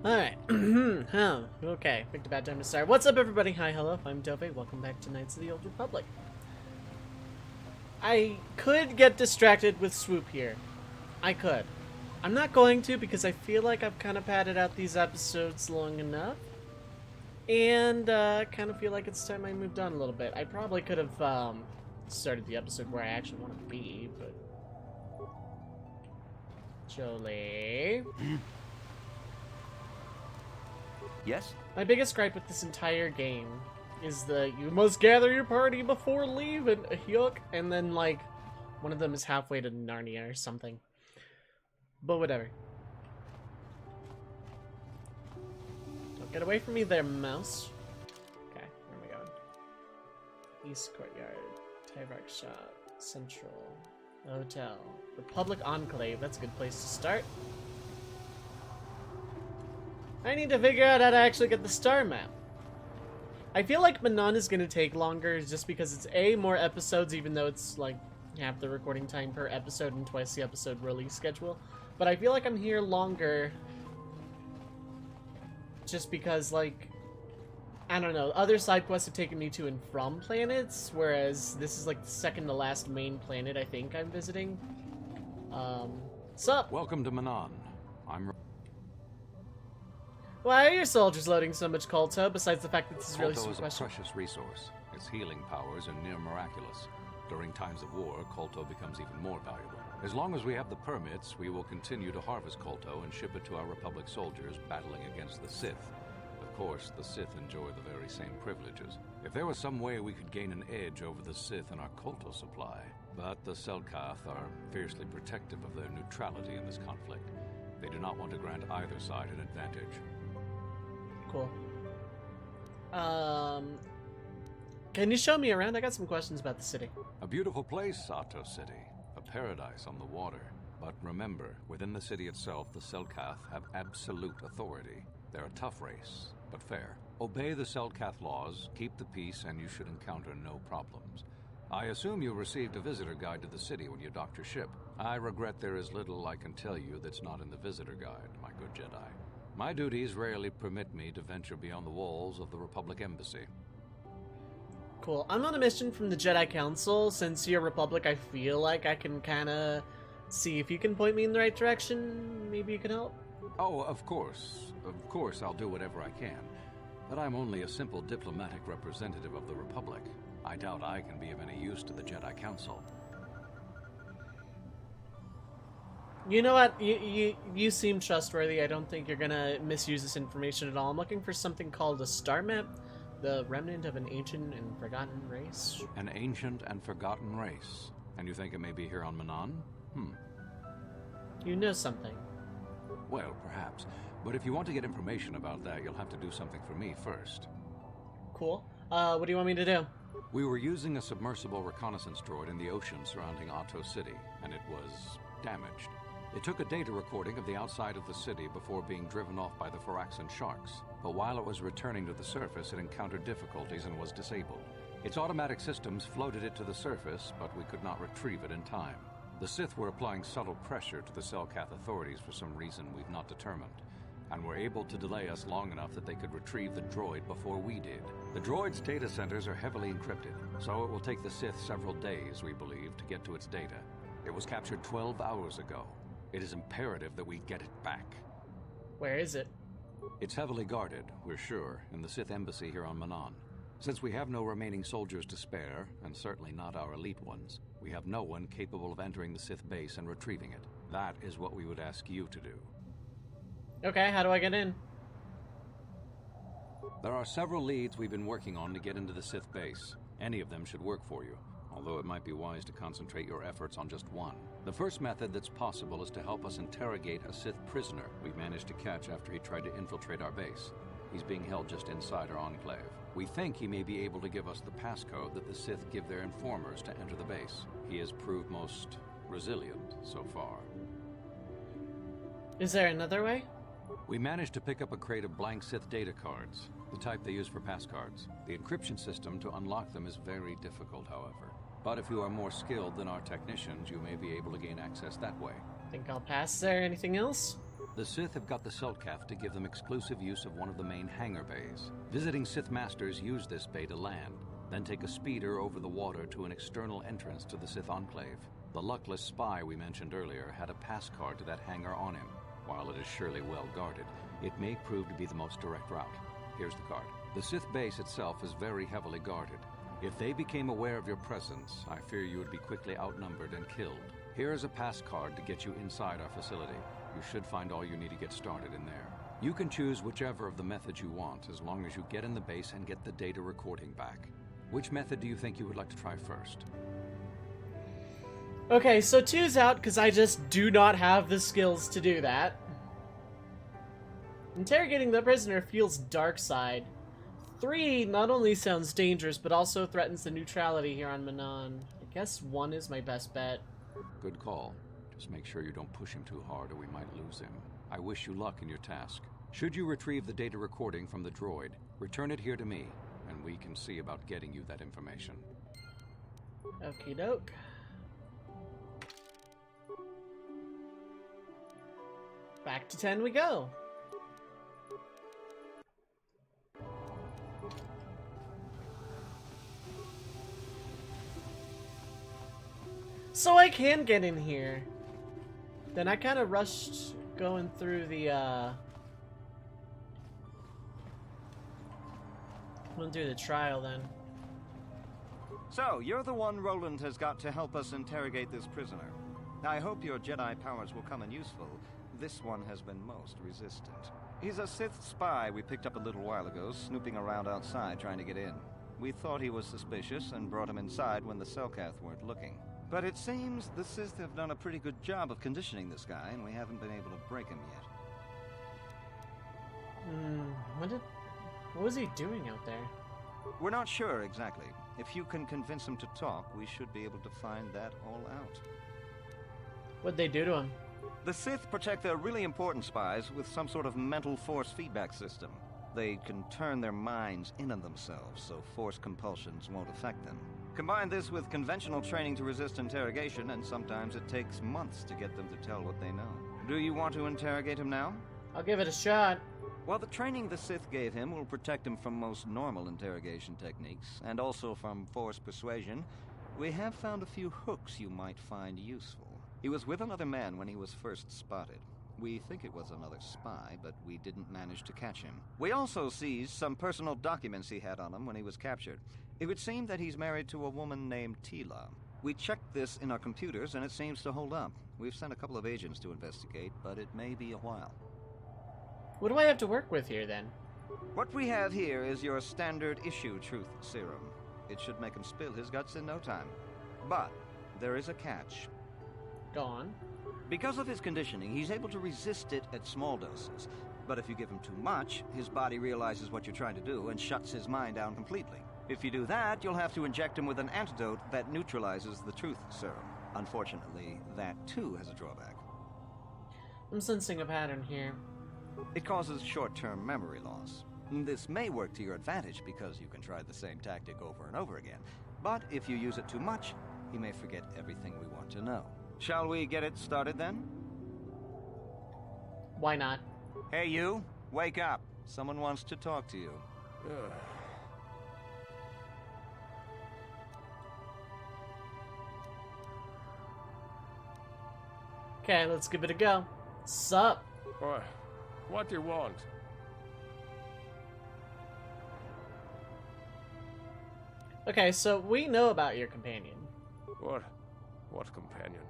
Alright. Oh, okay. Picked a bad time to start. What's up, everybody? Hi, hello. I'm Dove. Welcome back to Knights of the Old Republic. I could get distracted with Swoop here. I could. I'm not going to because I feel like I've kind of padded out these episodes long enough. And kind of feel like it's time I moved on a little bit. I probably could have started the episode where I actually want to be, but... Jolie... Yes? My biggest gripe with this entire game is the you must gather your party before leaving, yuck, and then like one of them is halfway to Narnia or something. But whatever. Don't get away from me there, mouse. Okay, where am I going? East Courtyard, Tyvark Shop, Central, Hotel, Republic Enclave. That's a good place to start. I need to figure out how to actually get the star map. I feel like Manaan is going to take longer just because it's A, more episodes, even though it's like half the recording time per episode and twice the episode release schedule. But I feel like I'm here longer just because, like, I don't know, other side quests have taken me to and from planets, whereas this is like the second to last main planet I think I'm visiting. Sup? Welcome to Manaan. Why are your soldiers loading so much Kolto, besides the fact that this is really Kolto super is a question? precious resource. Its healing powers are near miraculous. During times of war, Kolto becomes even more valuable. As long as we have the permits, we will continue to harvest Kolto and ship it to our Republic soldiers battling against the Sith. Of course, the Sith enjoy the very same privileges. If there was some way we could gain an edge over the Sith in our Kolto supply, but the Selkath are fiercely protective of their neutrality in this conflict. They do not want to grant either side an advantage. Cool. Can you show me around? I got some questions about the city. A beautiful place, Ahto City. A paradise on the water. But remember, within the city itself, the Selkath have absolute authority. They're a tough race, but fair. Obey the Selkath laws, keep the peace, and you should encounter no problems. I assume you received a visitor guide to the city when you docked your ship. I regret there is little I can tell you that's not in the visitor guide, my good Jedi. My duties rarely permit me to venture beyond the walls of the Republic Embassy. Cool. I'm on a mission from the Jedi Council. Since you're Republic, I feel like I can kind of see if you can point me in the right direction. Maybe you can help? Oh, of course. Of course, I'll do whatever I can. But I'm only a simple diplomatic representative of the Republic. I doubt I can be of any use to the Jedi Council. You know what? You seem trustworthy. I don't think you're gonna misuse this information at all. I'm looking for something called a star map, the remnant of an ancient and forgotten race. An ancient and forgotten race. And you think it may be here on Manaan? You know something. Well, perhaps. But if you want to get information about that, you'll have to do something for me first. Cool. What do you want me to do? We were using a submersible reconnaissance droid in the ocean surrounding Ahto City, and it was damaged. It took a data recording of the outside of the city before being driven off by the Firaxan sharks, but while it was returning to the surface, it encountered difficulties and was disabled. Its automatic systems floated it to the surface, but we could not retrieve it in time. The Sith were applying subtle pressure to the Selkath authorities for some reason we've not determined, and were able to delay us long enough that they could retrieve the droid before we did. The droid's data centers are heavily encrypted, so it will take the Sith several days, we believe, to get to its data. It was captured 12 hours ago. It is imperative that we get it back. Where is it? It's heavily guarded, we're sure, in the Sith embassy here on Manaan. Since we have no remaining soldiers to spare, and certainly not our elite ones, we have no one capable of entering the Sith base and retrieving it. That is what we would ask you to do. Okay, how do I get in? There are several leads we've been working on to get into the Sith base. Any of them should work for you, although it might be wise to concentrate your efforts on just one. The first method that's possible is to help us interrogate a Sith prisoner we managed to catch after he tried to infiltrate our base. He's being held just inside our enclave. We think he may be able to give us the passcode that the Sith give their informers to enter the base. He has proved most resilient so far. Is there another way? We managed to pick up a crate of blank Sith data cards, the type they use for passcards. The encryption system to unlock them is very difficult, however. But if you are more skilled than our technicians, you may be able to gain access that way. Think I'll pass there. Anything else? The Sith have got the Selkath to give them exclusive use of one of the main hangar bays. Visiting Sith Masters use this bay to land, then take a speeder over the water to an external entrance to the Sith Enclave. The luckless spy we mentioned earlier had a pass card to that hangar on him. While it is surely well guarded, it may prove to be the most direct route. Here's the card. The Sith base itself is very heavily guarded. If they became aware of your presence, I fear you would be quickly outnumbered and killed. Here is a pass card to get you inside our facility. You should find all you need to get started in there. You can choose whichever of the methods you want, as long as you get in the base and get the data recording back. Which method do you think you would like to try first? Okay, so 2's out because I just do not have the skills to do that. Interrogating the prisoner feels dark side. 3 not only sounds dangerous, but also threatens the neutrality here on Manaan. I guess 1 is my best bet. Good call. Just make sure you don't push him too hard or we might lose him. I wish you luck in your task. Should you retrieve the data recording from the droid, return it here to me, and we can see about getting you that information. Okie doke. Back to 10 we go. So I can get in here. Then I kind of rushed going through the, went through the trial then. So, you're the one Roland has got to help us interrogate this prisoner. I hope your Jedi powers will come in useful. This one has been most resistant. He's a Sith spy we picked up a little while ago, snooping around outside trying to get in. We thought he was suspicious and brought him inside when the Selkath weren't looking. But it seems the Sith have done a pretty good job of conditioning this guy, and we haven't been able to break him yet. What was he doing out there? We're not sure exactly. If you can convince him to talk, we should be able to find that all out. What'd they do to him? The Sith protect their really important spies with some sort of mental force feedback system. They can turn their minds in on themselves, so force compulsions won't affect them. Combine this with conventional training to resist interrogation, and sometimes it takes months to get them to tell what they know. Do you want to interrogate him now? I'll give it a shot. Well, the training the Sith gave him will protect him from most normal interrogation techniques, and also from force persuasion. We have found a few hooks you might find useful. He was with another man when he was first spotted. We think it was another spy, but we didn't manage to catch him. We also seized some personal documents he had on him when he was captured. It would seem that he's married to a woman named Tila. We checked this in our computers, and it seems to hold up. We've sent a couple of agents to investigate, but it may be a while. What do I have to work with here, then? What we have here is your standard issue truth serum. It should make him spill his guts in no time. But there is a catch. Go on. Because of his conditioning, he's able to resist it at small doses. But if you give him too much, his body realizes what you're trying to do and shuts his mind down completely. If you do that, you'll have to inject him with an antidote that neutralizes the truth serum. Unfortunately, that too has a drawback. I'm sensing a pattern here. It causes short-term memory loss. This may work to your advantage because you can try the same tactic over and over again. But if you use it too much, he may forget everything we want to know. Shall we get it started then? Why not? Hey you, wake up. Someone wants to talk to you. Okay, let's give it a go. Sup? What do you want? Okay, so we know about your companion. What companion?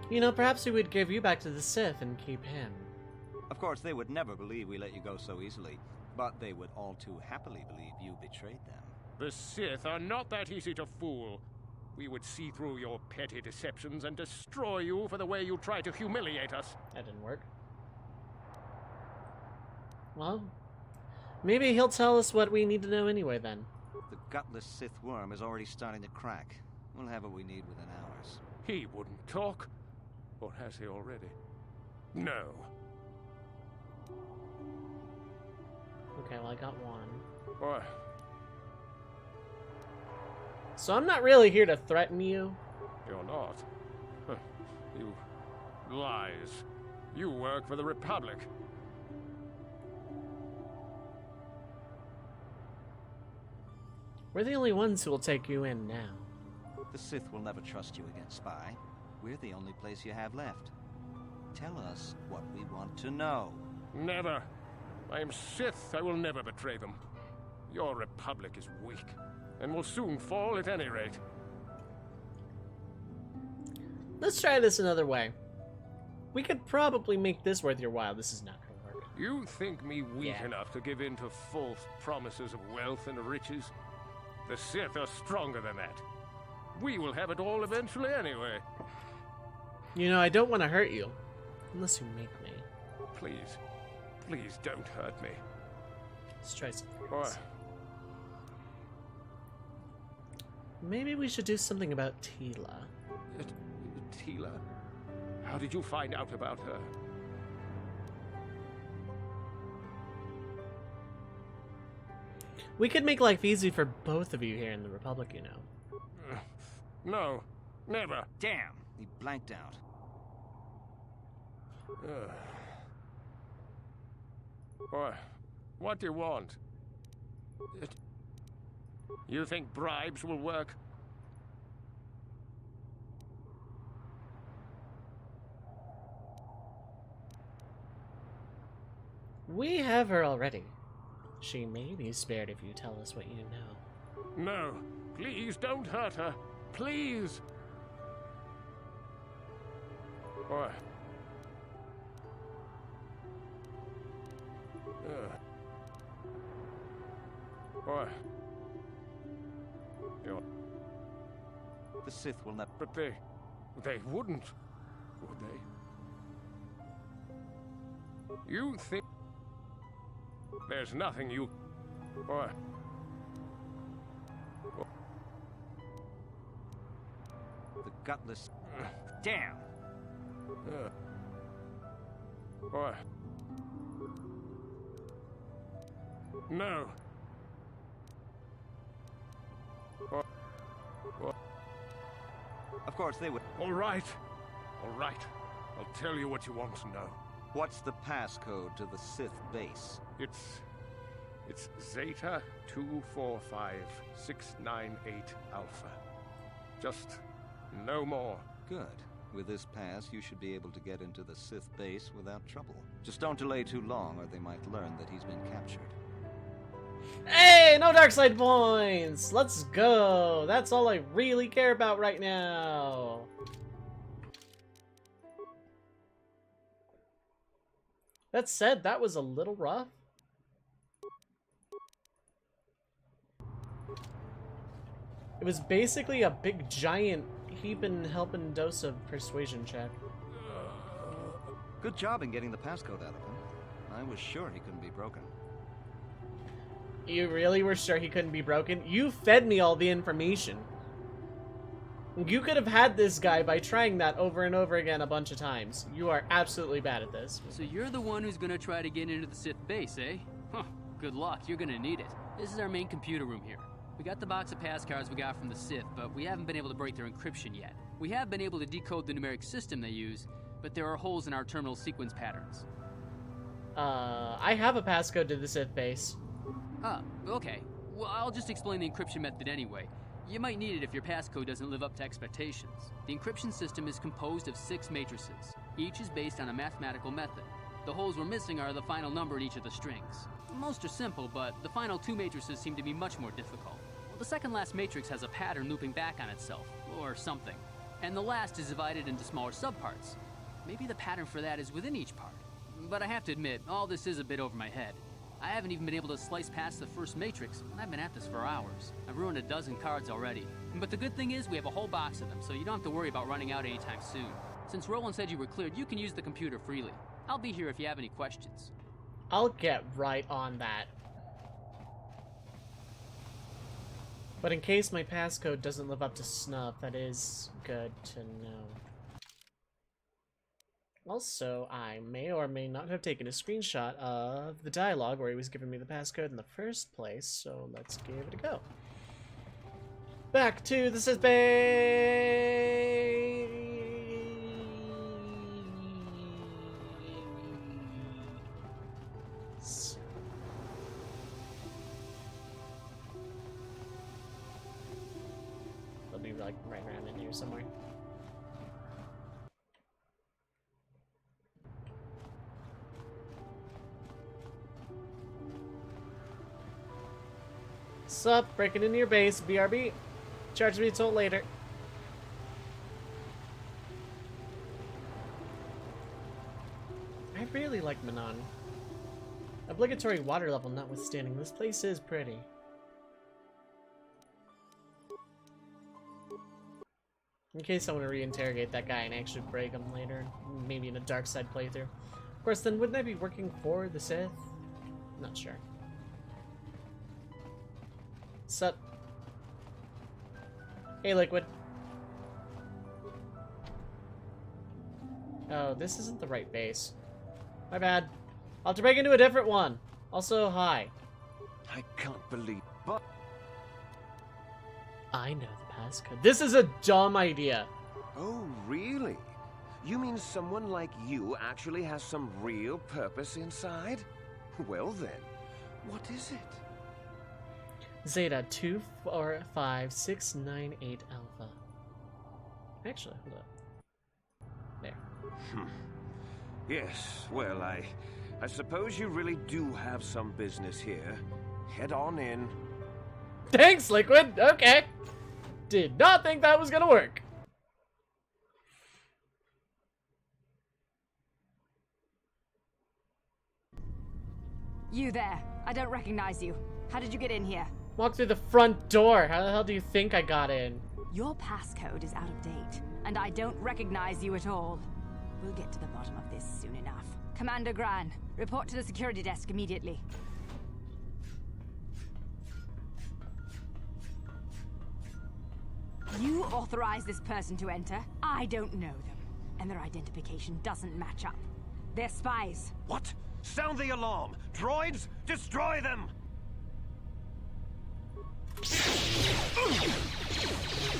You know, perhaps we would give you back to the Sith and keep him. Of course, they would never believe we let you go so easily, but they would all too happily believe you betrayed them. The Sith are not that easy to fool. We would see through your petty deceptions and destroy you for the way you try to humiliate us. That didn't work. Well, maybe he'll tell us what we need to know anyway then. The gutless Sith worm is already starting to crack. We'll have what we need within hours. He wouldn't talk. Or has he already? No. Okay, well I got one. So I'm not really here to threaten you. You're not. Huh. You lies. You work for the Republic. We're the only ones who will take you in now. The Sith will never trust you again, Spy. We're the only place you have left. Tell us what we want to know. Never. I am Sith. I will never betray them. Your Republic is weak, and will soon fall at any rate. Let's try this another way. We could probably make this worth your while. This is not going to work. You think me weak Yeah. enough to give in to false promises of wealth and riches? The Sith are stronger than that. We will have it all eventually anyway. You know, I don't want to hurt you. Unless you make me. Please, please don't hurt me. Let's try something Or else. Maybe we should do something about Tila. Tila? How did you find out about her? We could make life easy for both of you here in the Republic, you know. No, never. Damn! He blanked out. What do you want? You think bribes will work? We have her already. She may be spared if you tell us what you know. No, please don't hurt her. Please. Or you know, The Sith will never... but they wouldn't, would they? You think there's nothing you or The gutless... Damn! or no. Of course they would... All right. All right. I'll tell you what you want to know. What's the passcode to the Sith base? It's Zeta 245698 Alpha. Just no more. Good. With this pass, you should be able to get into the Sith base without trouble. Just don't delay too long, or they might learn that he's been captured. Hey, no dark side points! Let's go! That's all I really care about right now. That said, that was a little rough. It was basically a big giant heaping helping dose of persuasion check. Good job in getting the passcode out of him. I was sure he couldn't be broken. You really were sure he couldn't be broken? You fed me all the information. You could have had this guy by trying that over and over again a bunch of times. You are absolutely bad at this. So you're the one who's gonna try to get into the Sith base, eh? Huh, good luck, you're gonna need it. This is our main computer room here. We got the box of pass cards we got from the Sith, but we haven't been able to break their encryption yet. We have been able to decode the numeric system they use, but there are holes in our terminal sequence patterns. I have a passcode to the Sith base. Ah, okay. Well, I'll just explain the encryption method anyway. You might need it if your passcode doesn't live up to expectations. The encryption system is composed of 6 matrices. Each is based on a mathematical method. The holes we're missing are the final number in each of the strings. Most are simple, but the final 2 matrices seem to be much more difficult. The second last matrix has a pattern looping back on itself, or something. And the last is divided into smaller subparts. Maybe the pattern for that is within each part. But I have to admit, all this is a bit over my head. I haven't even been able to slice past the first matrix, and I've been at this for hours. I've ruined a dozen cards already. But the good thing is we have a whole box of them, so you don't have to worry about running out anytime soon. Since Roland said you were cleared, you can use the computer freely. I'll be here if you have any questions. I'll get right on that. But in case my passcode doesn't live up to snuff, that is good to know. Also, I may or may not have taken a screenshot of the dialogue where he was giving me the passcode in the first place, so let's give it a go. Back to the Sith base. They'll be like right around in here somewhere. Sup? Breaking into your base, BRB. Charge me until later. I really like Manon. Obligatory water level notwithstanding, this place is pretty. In case I want to reinterrogate that guy and actually break him later, maybe in a dark side playthrough. Of course, then wouldn't I be working for the Sith? Not sure. Sup? Hey, Liquid. Oh, this isn't the right base. My bad. I'll have to break into a different one. Also, hi. I can't believe, but I know the passcode. This is a dumb idea. oh, really? You mean someone like you actually has some real purpose inside? Well then, what is it? Zeta 245698 Alpha. Actually, hold up. There. Yes, well, I suppose you really do have some business here. Head on in. Thanks, Liquid. Okay. Did not think that was gonna work. You there. I don't recognize you. How did you get in here? Walk through the front door. How the hell do you think I got in? Your passcode is out of date, and I don't recognize you at all. We'll get to the bottom of this soon enough. Commander Gran, report to the security desk immediately. You authorized this person to enter. I don't know them, and their identification doesn't match up. They're spies. What? Sound the alarm! Droids, destroy them!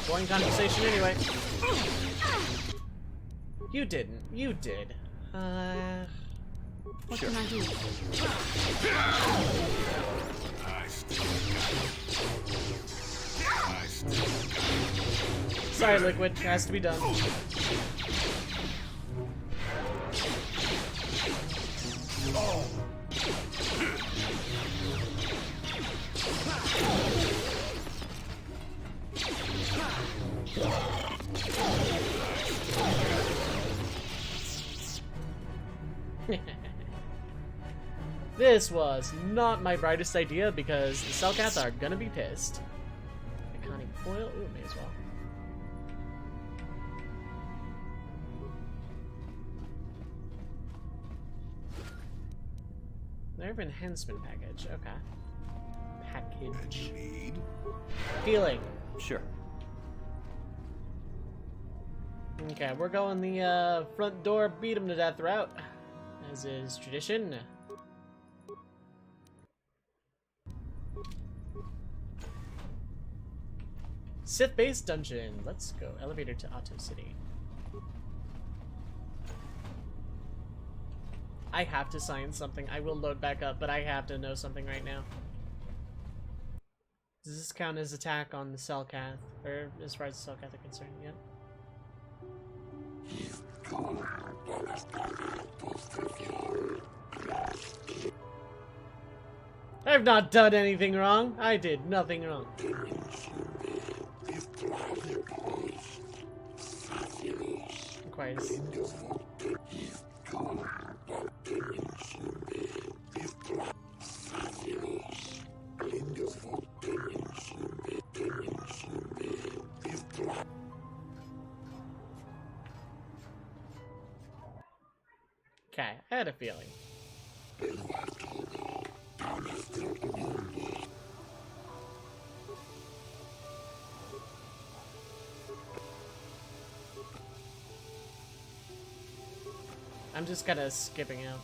Boring conversation anyway. You didn't. You did. What can I do? Sorry, Liquid. It has to be done. This was not my brightest idea because the Selkath are gonna be pissed. Iconic foil? Ooh, may as well. Nerve enhancement package. Okay. Package. Healing. Sure. Okay, we're going the front door beat him to death route, as is tradition. Sith base dungeon. Let's go. Elevator to Otto City. I have to sign something. I will load back up, but I have to know something right now. Does this count as attack on the Selkath? Or as far as the Selkath are concerned yet? I've not done anything wrong. I did nothing wrong. Requires. Okay, I had a feeling. I'm just kind of skipping out.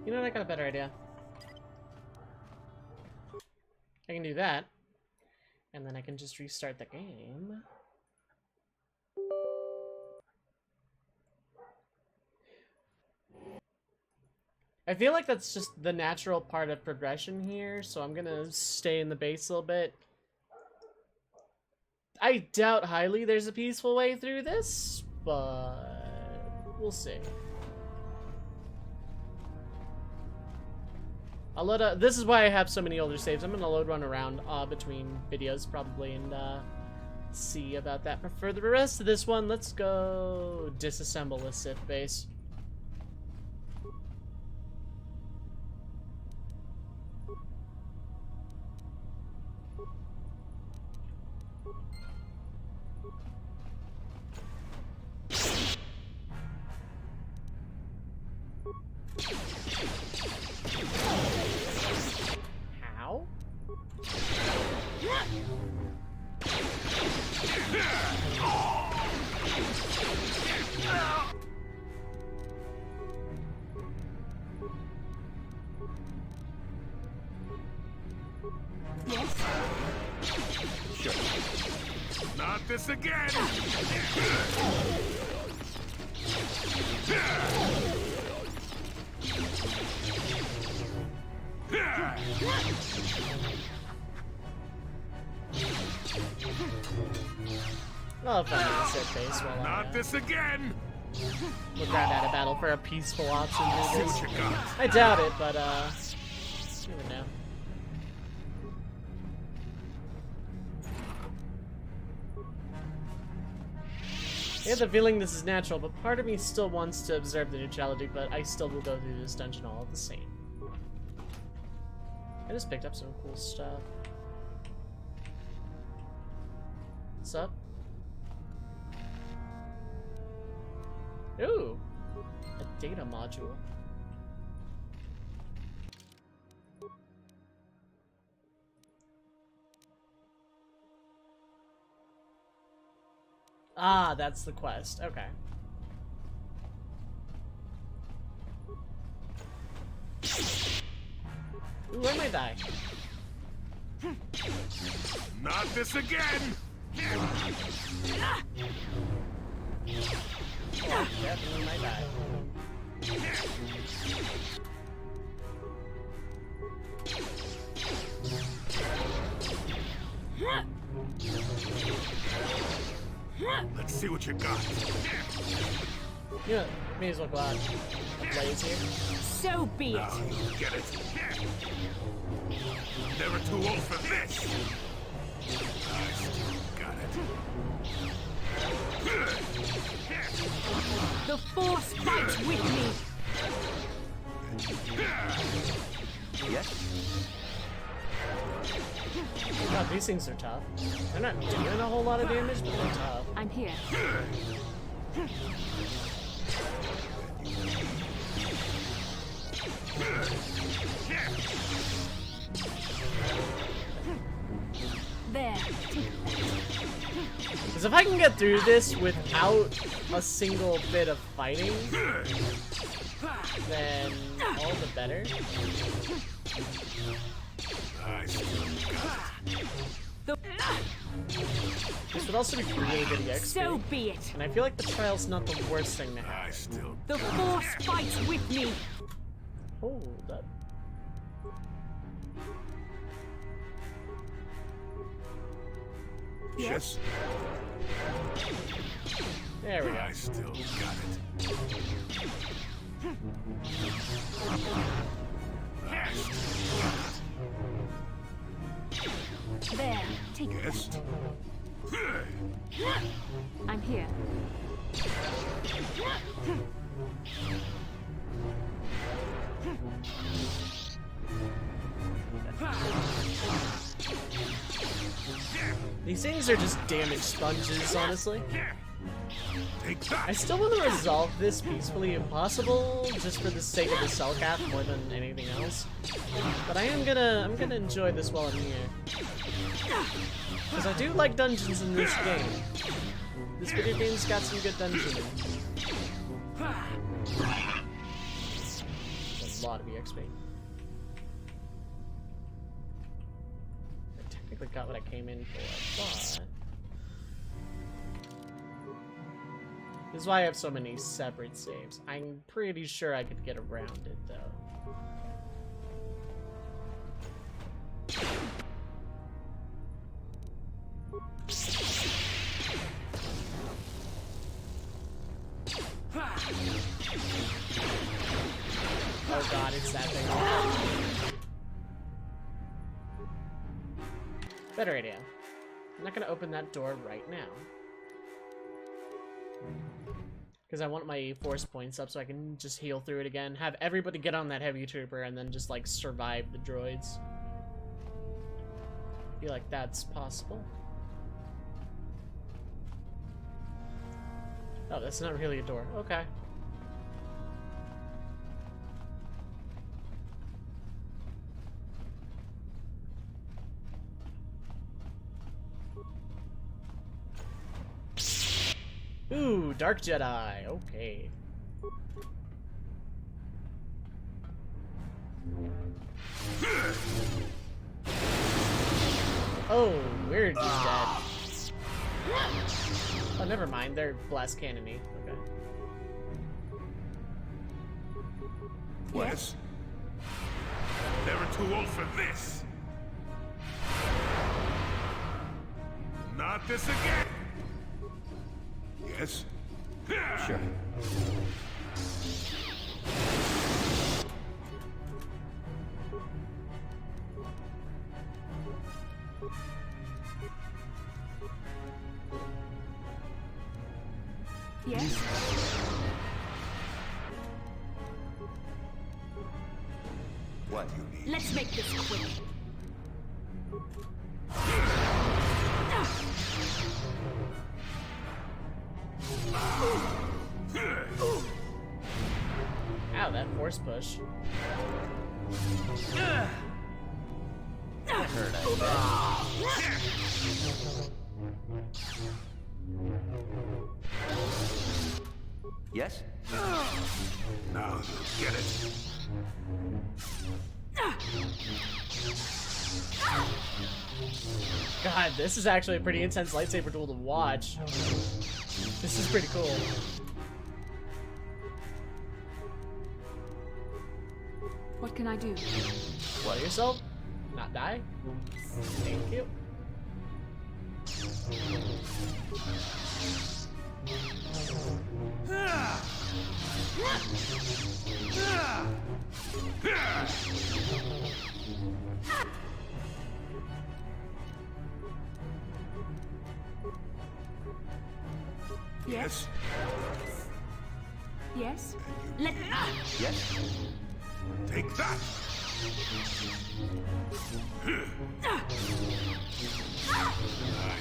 You know what? I got a better idea. can do that. And then I can just restart the game. I feel like that's just the natural part of progression here, so I'm gonna stay in the base a little bit. I doubt highly there's a peaceful way through this, but we'll see. I'll load this is why I have so many older saves. I'm gonna load one around between videos probably and see about that. But for the rest of this one, let's go disassemble the Sith base. How? Sure. Not this again! I'll find a Sith base while Not this again! look around at a battle for a peaceful option See through what this. you got. I doubt it, but you never know. I have the feeling this is natural, but part of me still wants to observe the neutrality, but I still will go through this dungeon all the same. I just picked up some cool stuff. What's up? Ooh! A data module. Ah, that's the quest. Okay. Ooh, where might I die? Not this again! Oh, definitely might die. Let's see what you got. You know, may as well go out and blaze here. So be it. Now you get it. Never too old for this. I still got it. The Force fights with me. Yes? God, these things are tough. They're not doing a whole lot of damage, but they're tough. I'm here. There. Because if I can get through this without a single bit of fighting, then all the better. I still got it. This would also be really good EXP. So be it. And I feel like the trial's not the worst thing to I have. still The Force fights with me. Hold up. Yes. There we go. I still got it. I still got it. There. Take it. Yes. I'm here. These things are just damage sponges, honestly. Take that. I still want to resolve this peacefully if possible, just for the sake of the cell cap more than anything else. But I'm gonna enjoy this while I'm here. Because I do like dungeons in this game. This video game's got some good dungeoning. A lot of EXP. technically got what I came in for, but... This is why I have so many separate saves. I'm pretty sure I could get around it, though. Oh god, it's that thing. Better idea. I'm not gonna open that door right now. Because I want my force points up so I can just heal through it again. Have everybody get on that heavy trooper and then just, like, survive the droids. I feel like that's possible. Oh, that's not really a door. Okay. Ooh, Dark Jedi. Okay. Oh, we're just dead. Oh, never mind. They're blast cannon-y. Okay. Yes? Never too old for this. Not this again. Yes? Sure. Yes? What you need? Let's make this quick. Ow, that force push. That hurt, I bet. Yes? Now you get it. God, this is actually a pretty intense lightsaber duel to watch. This is pretty cool. What can I do? Blow yourself? Not die? Thank you. Yes? Yes? Let Yes? Take that! I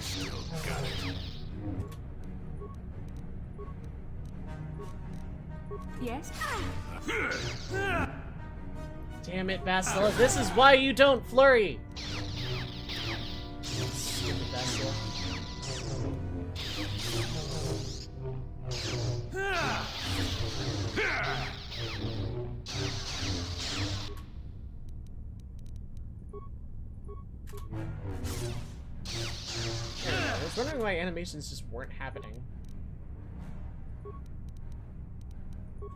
still got it. Yes? Damn it, Bastila. This is why you don't flurry! Stupid Bastila. I was wondering why animations just weren't happening.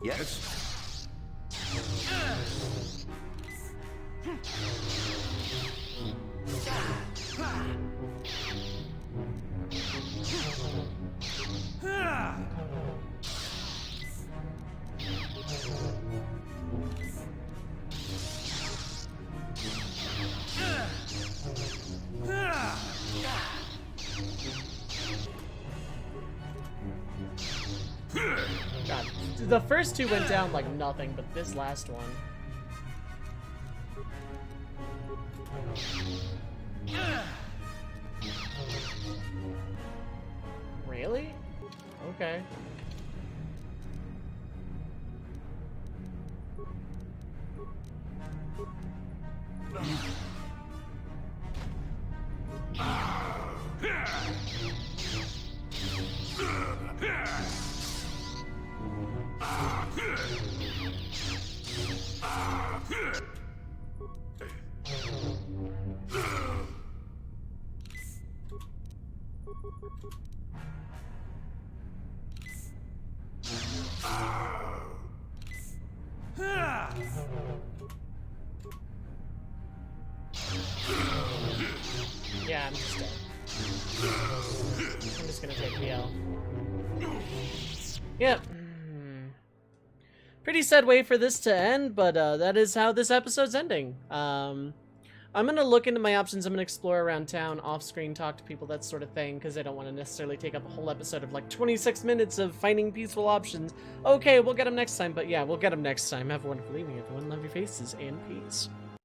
Yes? God, the first two went down like nothing, but this last one. Really? Okay. Yeah, I'm just dead. I'm just gonna take the L. Yep. Pretty sad way for this to end, but that is how this episode's ending. I'm gonna look into my options. I'm gonna explore around town, off-screen, talk to people, that sort of thing, because I don't want to necessarily take up a whole episode of like 26 minutes of finding peaceful options. Okay, we'll get them next time, but yeah, we'll get them next time. Have a wonderful evening, everyone. Love your faces, and peace.